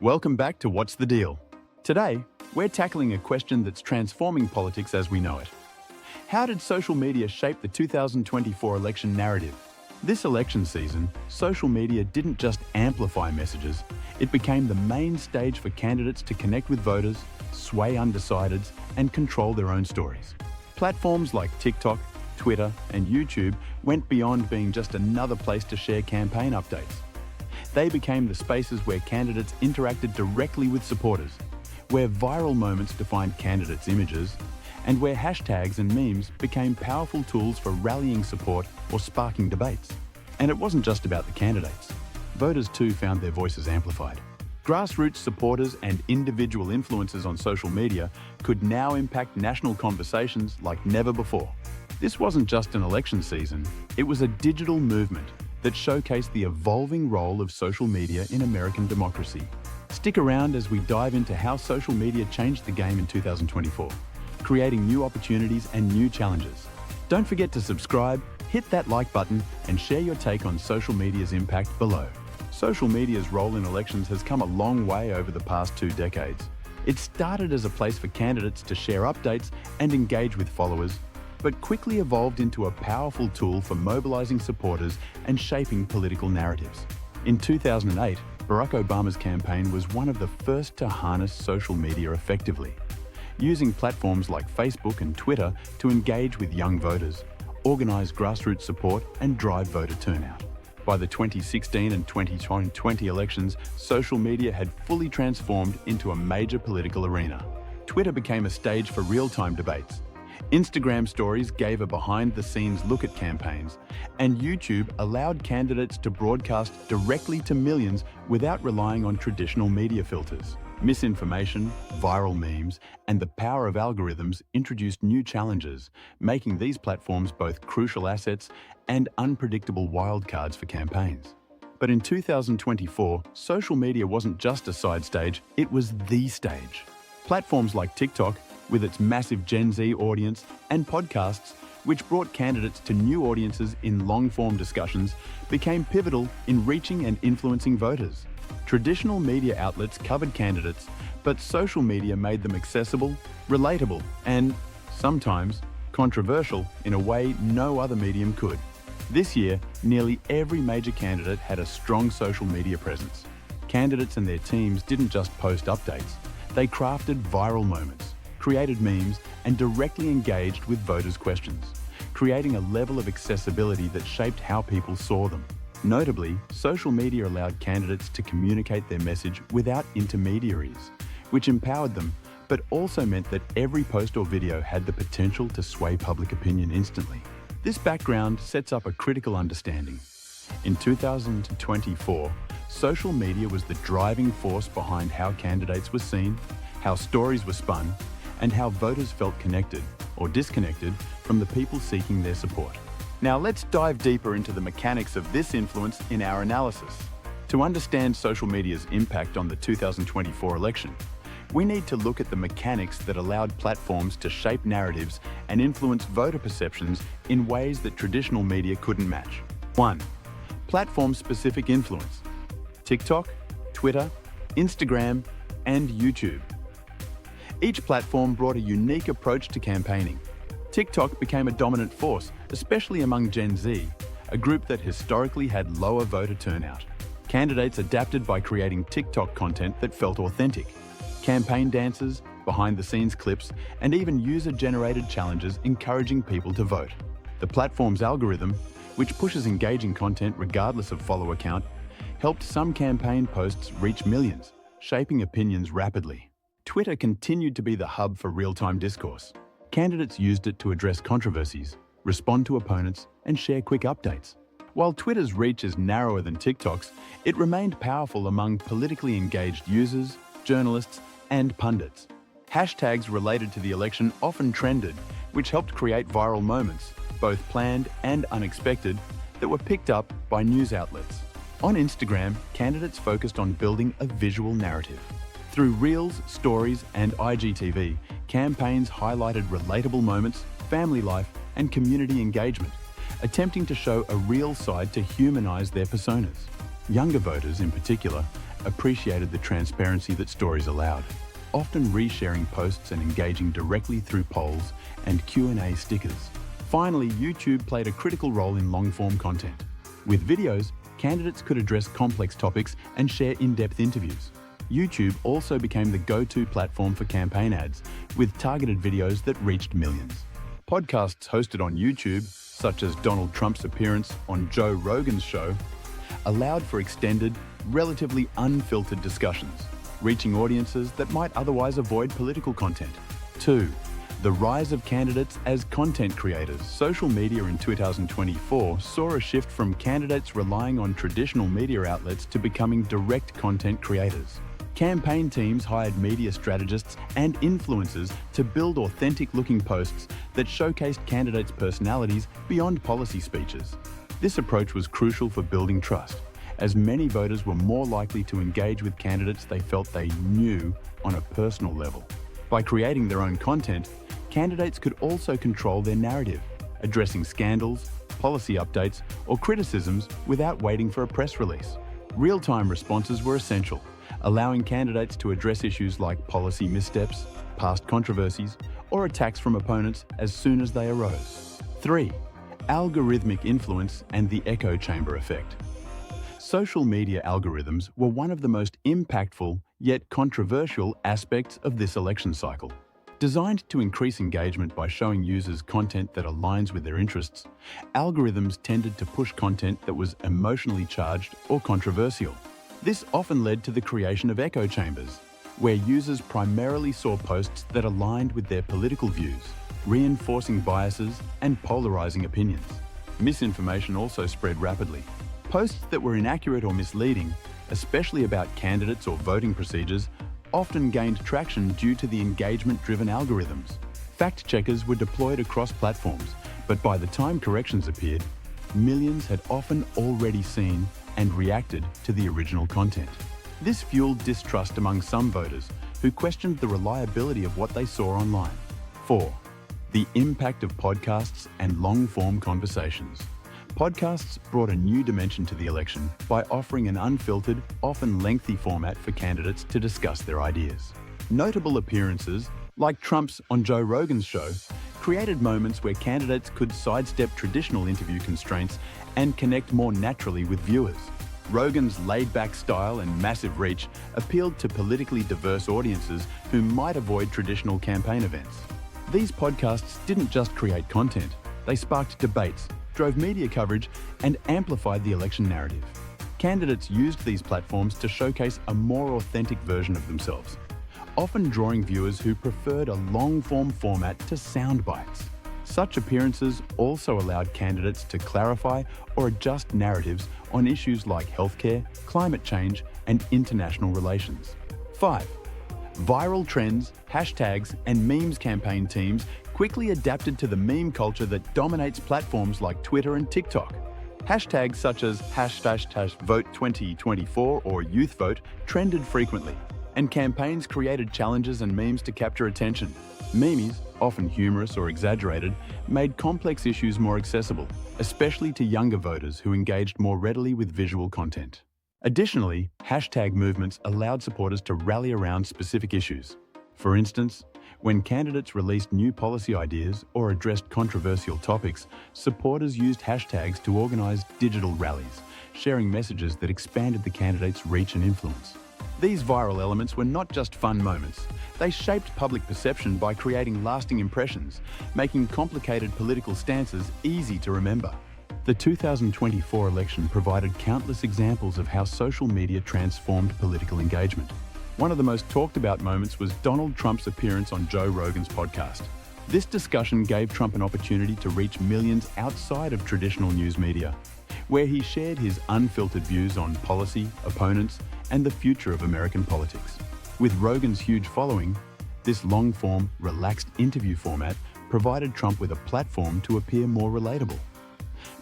Welcome back to What's the Deal? Today, we're tackling a question that's transforming politics as we know it. How did social media shape the 2024 election narrative? This election season, social media didn't just amplify messages, it became the main stage for candidates to connect with voters, sway undecideds, and control their own stories. Platforms like TikTok, Twitter, and YouTube went beyond being just another place to share campaign updates. They became the spaces where candidates interacted directly with supporters, where viral moments defined candidates' images, and where hashtags and memes became powerful tools for rallying support or sparking debates. And it wasn't just about the candidates. Voters too found their voices amplified. Grassroots supporters and individual influencers on social media could now impact national conversations like never before. This wasn't just an election season, it was a digital movement that showcased the evolving role of social media in American democracy. Stick around as we dive into how social media changed the game in 2024, creating new opportunities and new challenges. Don't forget to subscribe, hit that like button, and share your take on social media's impact below. Social media's role in elections has come a long way over the past 2 decades. It started as a place for candidates to share updates and engage with followers, but quickly evolved into a powerful tool for mobilizing supporters and shaping political narratives. In 2008, Barack Obama's campaign was one of the first to harness social media effectively, using platforms like Facebook and Twitter to engage with young voters, organize grassroots support, and drive voter turnout. By the 2016 and 2020 elections, social media had fully transformed into a major political arena. Twitter became a stage for real-time debates. Instagram stories gave a behind-the-scenes look at campaigns, and YouTube allowed candidates to broadcast directly to millions without relying on traditional media filters. Misinformation, viral memes, and the power of algorithms introduced new challenges, making these platforms both crucial assets and unpredictable wildcards for campaigns. But in 2024, social media wasn't just a side stage, it was the stage. Platforms like TikTok, with its massive Gen Z audience, and podcasts, which brought candidates to new audiences in long-form discussions, became pivotal in reaching and influencing voters. Traditional media outlets covered candidates, but social media made them accessible, relatable, and, sometimes, controversial in a way no other medium could. This year, nearly every major candidate had a strong social media presence. Candidates and their teams didn't just post updates, they crafted viral moments, created memes, and directly engaged with voters' questions, creating a level of accessibility that shaped how people saw them. Notably, social media allowed candidates to communicate their message without intermediaries, which empowered them, but also meant that every post or video had the potential to sway public opinion instantly. This background sets up a critical understanding. In 2024, social media was the driving force behind how candidates were seen, how stories were spun, and how voters felt connected or disconnected from the people seeking their support. Now let's dive deeper into the mechanics of this influence in our analysis. To understand social media's impact on the 2024 election, we need to look at the mechanics that allowed platforms to shape narratives and influence voter perceptions in ways that traditional media couldn't match. 1. Platform-specific influence: TikTok, Twitter, Instagram, and YouTube. Each platform brought a unique approach to campaigning. TikTok became a dominant force, especially among Gen Z, a group that historically had lower voter turnout. Candidates adapted by creating TikTok content that felt authentic. Campaign dances, behind-the-scenes clips, and even user-generated challenges encouraging people to vote. The platform's algorithm, which pushes engaging content regardless of follower count, helped some campaign posts reach millions, shaping opinions rapidly. Twitter continued to be the hub for real-time discourse. Candidates used it to address controversies, respond to opponents, and share quick updates. While Twitter's reach is narrower than TikTok's, it remained powerful among politically engaged users, journalists, and pundits. Hashtags related to the election often trended, which helped create viral moments, both planned and unexpected, that were picked up by news outlets. On Instagram, candidates focused on building a visual narrative. Through Reels, Stories, and IGTV, campaigns highlighted relatable moments, family life, and community engagement, attempting to show a real side to humanize their personas. Younger voters, in particular, appreciated the transparency that stories allowed, often resharing posts and engaging directly through polls and Q&A stickers. Finally, YouTube played a critical role in long-form content. With videos, candidates could address complex topics and share in-depth interviews. YouTube also became the go-to platform for campaign ads, with targeted videos that reached millions. Podcasts hosted on YouTube, such as Donald Trump's appearance on Joe Rogan's show, allowed for extended, relatively unfiltered discussions, reaching audiences that might otherwise avoid political content. 2. The rise of candidates as content creators. Social media in 2024 saw a shift from candidates relying on traditional media outlets to becoming direct content creators. Campaign teams hired media strategists and influencers to build authentic-looking posts that showcased candidates' personalities beyond policy speeches. This approach was crucial for building trust, as many voters were more likely to engage with candidates they felt they knew on a personal level. By creating their own content, candidates could also control their narrative, addressing scandals, policy updates, or criticisms without waiting for a press release. Real-time responses were essential, allowing candidates to address issues like policy missteps, past controversies, or attacks from opponents as soon as they arose. 3. Algorithmic influence and the echo chamber effect. Social media algorithms were one of the most impactful yet controversial aspects of this election cycle. Designed to increase engagement by showing users content that aligns with their interests, algorithms tended to push content that was emotionally charged or controversial. This often led to the creation of echo chambers, where users primarily saw posts that aligned with their political views, reinforcing biases and polarizing opinions. Misinformation also spread rapidly. Posts that were inaccurate or misleading, especially about candidates or voting procedures, often gained traction due to the engagement-driven algorithms. Fact-checkers were deployed across platforms, but by the time corrections appeared, millions had often already seen and reacted to the original content. This fueled distrust among some voters who questioned the reliability of what they saw online. 4. The impact of podcasts and long-form conversations. Podcasts brought a new dimension to the election by offering an unfiltered, often lengthy format for candidates to discuss their ideas. Notable appearances, like Trump's on Joe Rogan's show, created moments where candidates could sidestep traditional interview constraints and connect more naturally with viewers. Rogan's laid-back style and massive reach appealed to politically diverse audiences who might avoid traditional campaign events. These podcasts didn't just create content, they sparked debates, drove media coverage, and amplified the election narrative. Candidates used these platforms to showcase a more authentic version of themselves, often drawing viewers who preferred a long-form format to sound bites. Such appearances also allowed candidates to clarify or adjust narratives on issues like healthcare, climate change, and international relations. 5. Viral trends, hashtags, and memes campaign teams quickly adapted to the meme culture that dominates platforms like Twitter and TikTok. Hashtags such as #Vote2024 or YouthVote trended frequently, and campaigns created challenges and memes to capture attention. Memes, often humorous or exaggerated, made complex issues more accessible, especially to younger voters who engaged more readily with visual content. Additionally, hashtag movements allowed supporters to rally around specific issues. For instance, when candidates released new policy ideas or addressed controversial topics, supporters used hashtags to organize digital rallies, sharing messages that expanded the candidates' reach and influence. These viral elements were not just fun moments. They shaped public perception by creating lasting impressions, making complicated political stances easy to remember. The 2024 election provided countless examples of how social media transformed political engagement. One of the most talked about moments was Donald Trump's appearance on Joe Rogan's podcast. This discussion gave Trump an opportunity to reach millions outside of traditional news media, where he shared his unfiltered views on policy, opponents, and the future of American politics. With Rogan's huge following, this long-form, relaxed interview format provided Trump with a platform to appear more relatable,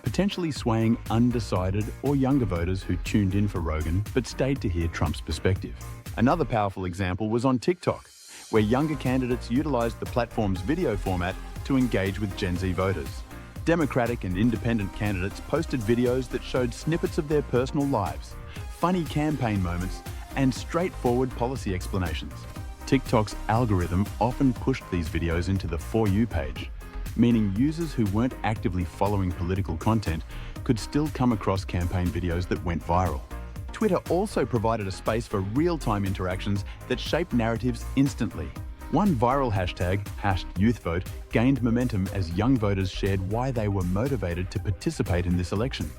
potentially swaying undecided or younger voters who tuned in for Rogan but stayed to hear Trump's perspective. Another powerful example was on TikTok, where younger candidates utilized the platform's video format to engage with Gen Z voters. Democratic and independent candidates posted videos that showed snippets of their personal lives, funny campaign moments, and straightforward policy explanations. TikTok's algorithm often pushed these videos into the For You page, meaning users who weren't actively following political content could still come across campaign videos that went viral. Twitter also provided a space for real-time interactions that shaped narratives instantly. One viral hashtag, #YouthVote, gained momentum as young voters shared why they were motivated to participate in this election.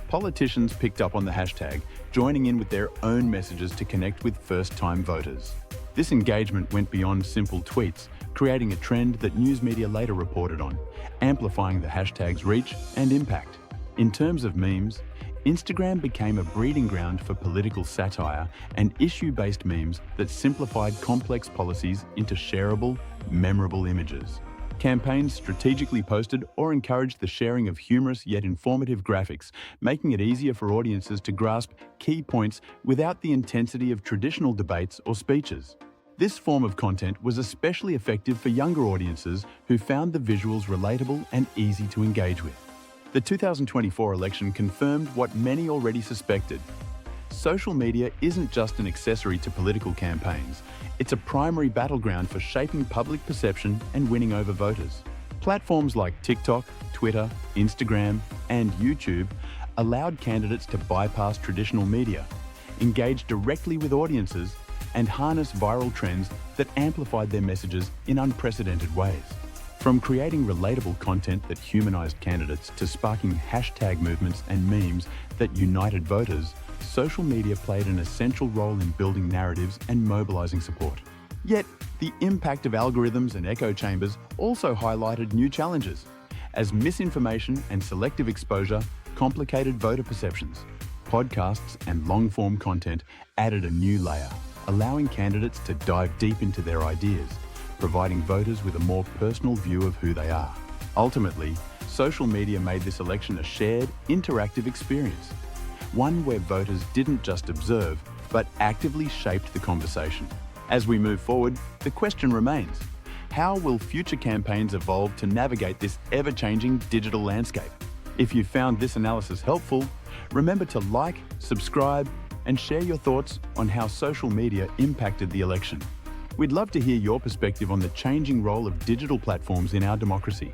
Politicians picked up on the hashtag, joining in with their own messages to connect with first-time voters. This engagement went beyond simple tweets, creating a trend that news media later reported on, amplifying the hashtag's reach and impact. In terms of memes, Instagram became a breeding ground for political satire and issue-based memes that simplified complex policies into shareable, memorable images. Campaigns strategically posted or encouraged the sharing of humorous yet informative graphics, making it easier for audiences to grasp key points without the intensity of traditional debates or speeches. This form of content was especially effective for younger audiences who found the visuals relatable and easy to engage with. The 2024 election confirmed what many already suspected. Social media isn't just an accessory to political campaigns, it's a primary battleground for shaping public perception and winning over voters. Platforms like TikTok, Twitter, Instagram, and YouTube allowed candidates to bypass traditional media, engage directly with audiences, and harness viral trends that amplified their messages in unprecedented ways. From creating relatable content that humanized candidates to sparking hashtag movements and memes that united voters, social media played an essential role in building narratives and mobilizing support. Yet, the impact of algorithms and echo chambers also highlighted new challenges, as misinformation and selective exposure complicated voter perceptions. Podcasts and long-form content added a new layer, allowing candidates to dive deep into their ideas, providing voters with a more personal view of who they are. Ultimately, social media made this election a shared, interactive experience, one where voters didn't just observe, but actively shaped the conversation. As we move forward, the question remains, how will future campaigns evolve to navigate this ever-changing digital landscape? If you found this analysis helpful, remember to like, subscribe, and share your thoughts on how social media impacted the election. We'd love to hear your perspective on the changing role of digital platforms in our democracy.